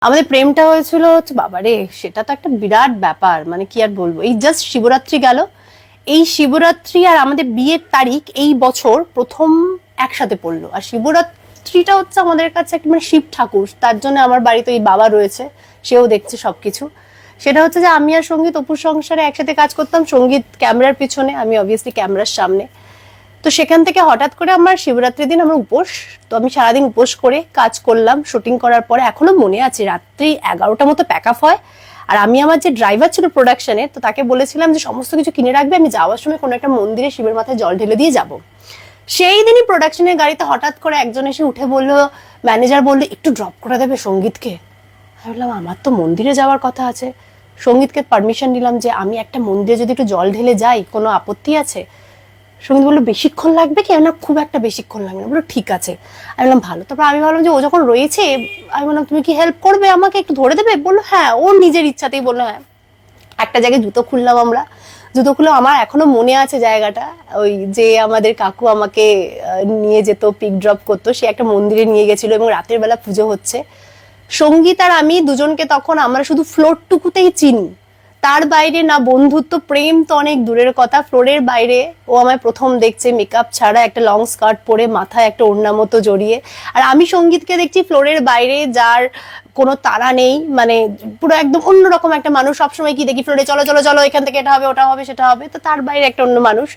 আমাদের প্রেমটা হয়েছিল হচ্ছে বাবারে, সেটা তো একটা বিরাট ব্যাপার, মানে কি আর বলবো। এই জাস্ট শিবরাত্রি গেল, এই শিবরাত্রি আর আমাদের বিয়ের তারিখ এই বছর প্রথম একসাথে পড়লো। আর শিবরাত্রিটা হচ্ছে আমাদের কাছে একটা মানে শিব ঠাকুর, তার জন্য আমার বাড়িতে এই বাবা রয়েছে, সেও দেখছে সবকিছু। সেটা হচ্ছে যে আমি আর সঙ্গীত অপুর সংসারে একসাথে কাজ করতাম, সঙ্গীত ক্যামেরার পিছনে, আমি অবভিয়াসলি ক্যামেরার সামনে। তো সেখান থেকে হঠাৎ করে আমার শিবরাত্রির দিন আমার উপোস, তো আমি সারাদিন উপোস করে কাজ করলাম। শুটিং করার পরে এখনো মনে আছে রাত্রি 11টা মতো প্যাক আপ হয়। আর আমি আমার যে ড্রাইভার ছিল প্রোডাকশনের, তো তাকে বলেছিলাম যে সমস্ত কিছু কিনে রাখবে, আমি যাওয়ার সময় কোনো একটা মন্দিরে শিবের মাথায় জল ঢেলে দিয়ে যাব। সেই দিনই প্রোডাকশনের গাড়িতে হঠাৎ করে একজন এসে উঠে বললো, ম্যানেজার বললো একটু ড্রপ করে দেবে সঙ্গীতকে। আমি বললাম আমার তো মন্দিরে যাওয়ার কথা আছে। সঙ্গীতকে পারমিশন দিলাম যে আমি একটা মন্দিরে যদি একটু জল ঢেলে যাই, কোনো আপত্তি আছে? সঙ্গীত বললো বেশিক্ষণ লাগবে কি? না খুব একটা বেশিক্ষণ লাগবে না। বললো ঠিক আছে। আমি বললাম ভালো। তারপর আমি ভাবলাম যে ও যখন রয়েছে, আমি বললাম তুমি কি হেল্প করবে আমাকে, একটু ধরে দেবে? বললো হ্যাঁ, ওর নিজের ইচ্ছাতেই বললো হ্যাঁ। একটা জায়গায় জুতো খুললাম আমরা, জুতো খুলে আমার এখনো মনে আছে জায়গাটা, ওই যে আমাদের কাকু আমাকে নিয়ে যেত, পিক ড্রপ করতো, সে একটা মন্দিরে নিয়ে গেছিল এবং রাতের বেলা পুজো হচ্ছে। সঙ্গীত আর আমি দুজনকে তখন আমরা শুধু ফ্লোরটুকুতেই চিনি, তার বাইরে না বন্ধুত্ব, প্রেম তো অনেক দূরের কথা। ফ্লোরের বাইরে ও আমায় প্রথম দেখছে মেকআপ ছাড়া, একটা লং স্কার্ট পরে, মাথায় একটা ওড়না মতো জড়িয়ে। আর আমি সঙ্গীতকে দেখছি ফ্লোরের বাইরে, যার কোনো তাড়া নেই, মানে পুরো একদম অন্যরকম একটা মানুষ। সবসময় কি দেখি ফ্লোরে, চলো চলো চলো, এখান থেকে এটা হবে, ওটা হবে, সেটা হবে। তো তার বাইরে একটা অন্য মানুষ।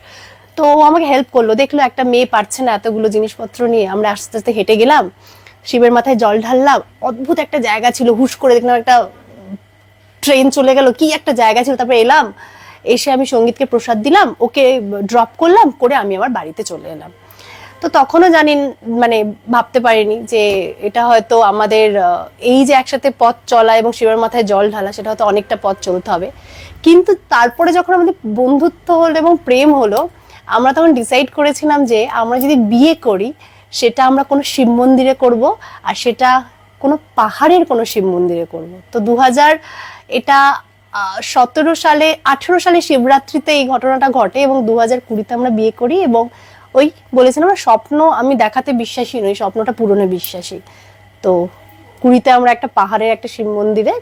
তো ও আমাকে হেল্প করলো, দেখলো একটা মেয়ে পারছে না এতগুলো জিনিসপত্র নিয়ে। আমরা আস্তে আস্তে হেঁটে গেলাম, শিবের মাথায় জল ঢাললাম। অদ্ভুত একটা জায়গা ছিল, হুশ করে দেখলাম একটা ট্রেন চলে গেল, কি একটা জায়গা ছিল। তারপরে এলাম, এসে আমি সঙ্গীতকে প্রসাদ দিলাম, ওকে ড্রপ করলাম, করে আমি আমার বাড়িতে চলে এলাম। তো তখনও জানি, মানে ভাবতে পারিনি যে এটা হয়তো আমাদের এই যে একসাথে পথ চলা এবং শিবের মাথায় জল ঢালা, সেটা হয়তো অনেকটা পথ চলতে হবে। কিন্তু তারপরে যখন আমাদের বন্ধুত্ব হলো এবং প্রেম হলো, আমরা তখন ডিসাইড করেছিলাম যে আমরা যদি বিয়ে করি, সেটা আমরা কোনো শিব মন্দিরে করব, আর সেটা কোনো পাহাড়ের কোনো শিব মন্দিরে করব। তো 2000 এটা 17 সালে 18 সালে শিবরাত্রিতে এই ঘটনাটা ঘটে এবং 2020-তে আমরা বিয়ে করি। এবং ওই বলেছিলাম না, স্বপ্ন আমি দেখাতে বিশ্বাসী নই, স্বপ্নটা পূরণে বিশ্বাসী। তো 20-তে আমরা একটা পাহাড়ের একটা শিব মন্দিরে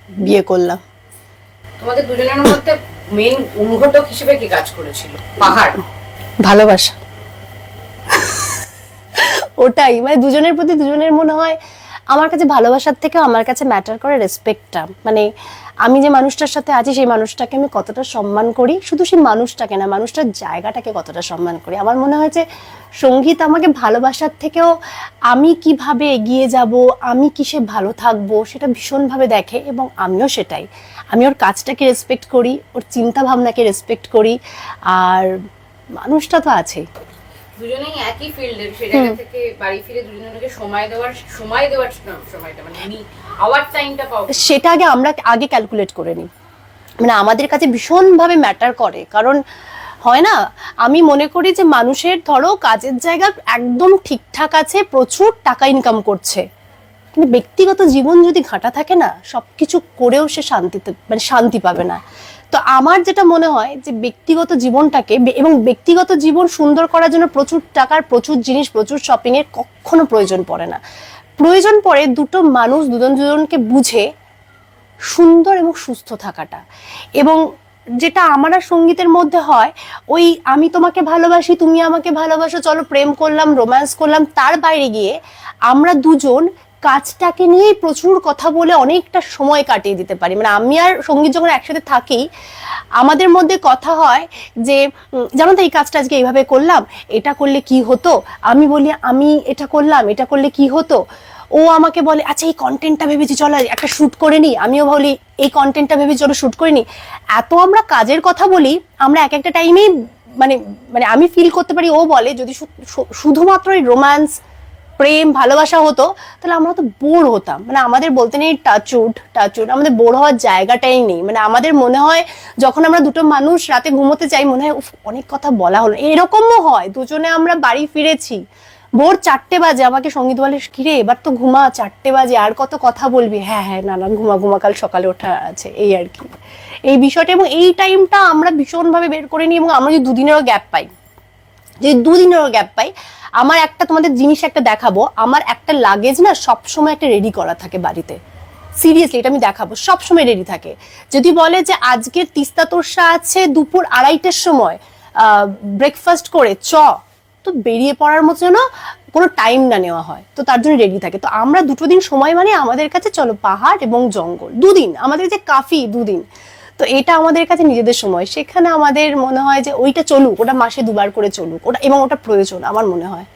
বিয়ে করলাম। তোমাদের দুজনের মধ্যে মেইন অনুঘটক হিসেবে কি কাজ করেছিল? পাহাড়, ভালোবাসা। ওটাই, মানে দুজনের প্রতি দুজনের মনে হয়, আমার কাছে ভালোবাসার থেকে আমার কাছে ম্যাটার করে রেসপেক্টটা। মানে আমি যে মানুষটার সাথে আছি, সেই মানুষটাকে আমি কতটা সম্মান করি, শুধু সেই মানুষটাকে না, মানুষটার জায়গাটাকে কতটা সম্মান করি। আমার মনে হয় যে সঙ্গীত আমাকে ভালোবাসার থেকেও আমি কিভাবে এগিয়ে যাব, আমি কিসে ভালো থাকবো, সেটা ভীষণভাবে দেখে। এবং আমিও সেটাই, আমি ওর কাজটাকে রেসপেক্ট করি, ওর চিন্তা ভাবনাকে রেসপেক্ট করি। আর মানুষটা তো আছেই। দুজনেই একই ফিল্ডের, সেই জায়গা থেকে বাড়ি ফিরে দুজনকে সময় দেওয়ার সময়টা মানে আওয়ার টাইমটা পাও, সেটা আমরা আগে ক্যালকুলেট করে নিই। মানে আমাদের কাছে ভীষণভাবে ম্যাটার করে, কারণ হয় না, আমি মনে করি যে মানুষের ধরো কাজের জায়গা একদম ঠিকঠাক আছে, প্রচুর টাকা ইনকাম করছে, কিন্তু ব্যক্তিগত জীবন যদি ঘাটা থাকে না, সবকিছু করেও সে শান্তি পাবে না। তো আমার যেটা মনে হয় যে ব্যক্তিগত জীবনটাকে এবং ব্যক্তিগত জীবন সুন্দর করার জন্য প্রচুর টাকার, প্রচুর জিনিস, প্রচুর শপিং এর কখনো প্রয়োজন পড়ে না। প্রয়োজন পড়ে দুটো মানুষ দুজন দুজনকে বুঝে সুন্দর এবং সুস্থ থাকাটা। এবং যেটা আমার আর সঙ্গীতের মধ্যে হয়, ওই আমি তোমাকে ভালোবাসি, তুমি আমাকে ভালোবাসো, চলো প্রেম করলাম, রোম্যান্স করলাম, তার বাইরে গিয়ে আমরা দুজন কাজটাকে নিয়েই প্রচুর কথা বলে অনেকটা সময় কাটিয়ে দিতে পারি। মানে আমি আর সঙ্গীত যখন একসাথে থাকি, আমাদের মধ্যে কথা হয় যে যেমন তো এই কাজটা আজকে এইভাবে করলাম, এটা করলে কি হতো, আমি বলি আমি এটা করলাম, এটা করলে কি হতো, ও আমাকে বলে আচ্ছা এই কন্টেন্টটা ভেবেছি চলো একটা শুট করে নি, আমিও বলি এই কন্টেন্টটা ভেবেছি চলো শুট করে নি। এত আমরা কাজের কথা বলি, আমরা এক একটা টাইমেই মানে মানে আমি ফিল করতে পারি, ও বলে যদি শুধুমাত্র এই রোম্যান্স, প্রেম, ভালোবাসা হতো, তাহলে আমরা তো বোর হতাম। মানে আমাদের বলতে নেই টাচউড, আমাদের বোর হওয়ার জায়গাটাই নেই। মানে আমাদের মনে হয় যখন আমরা দুটো মানুষ রাতে ঘুমোতে চাই, মনে হয় অনেক কথা বলা হলো। এরকমও হয়, দুজনে আমরা বাড়ি ফিরেছি, ভোর 4টে বাজে, আমাকে সঙ্গীত বলে কিরে এবার তো ঘুমা, 4টে বাজে, আর কত কথা বলবি? হ্যাঁ হ্যাঁ, না না ঘুমা ঘুমা, কাল সকালে ওঠা আছে, এই আর কি এই বিষয়টা। এবং এই টাইমটা আমরা ভীষণভাবে বের করে নিই, এবং আমরা যদি দুদিনেরও গ্যাপ পাই, যদি দুদিনেরও গ্যাপ পাই, আমার একটা তোমাদের জিনিস একটা দেখাবো, আমার একটা লাগেজ না সবসময় একটা রেডি করা থাকে বাড়িতে। সিরিয়াসলি এটা আমি দেখাবো, সবসময় রেডি থাকে। যদি বলে যে আজকের তিস্তা তোরসা আছে দুপুর 2:30টার সময়, ব্রেকফাস্ট করে তো বেরিয়ে পড়ার মতো যেন কোনো টাইম না নেওয়া হয়, তো তার জন্য রেডি থাকে। তো আমরা 2 দিন সময় মানে আমাদের কাছে চলো পাহাড় এবং জঙ্গল, 2 দিন আমাদের যে কাফি 2 দিন, তো এটা আমাদের কাছে নিজেদের সময়। সেখানে আমাদের মনে হয় যে ওইটা চলুক, ওটা মাসে 2বার করে চলুক, ওটা এবং ওটা প্রয়োজন আমার মনে হয়।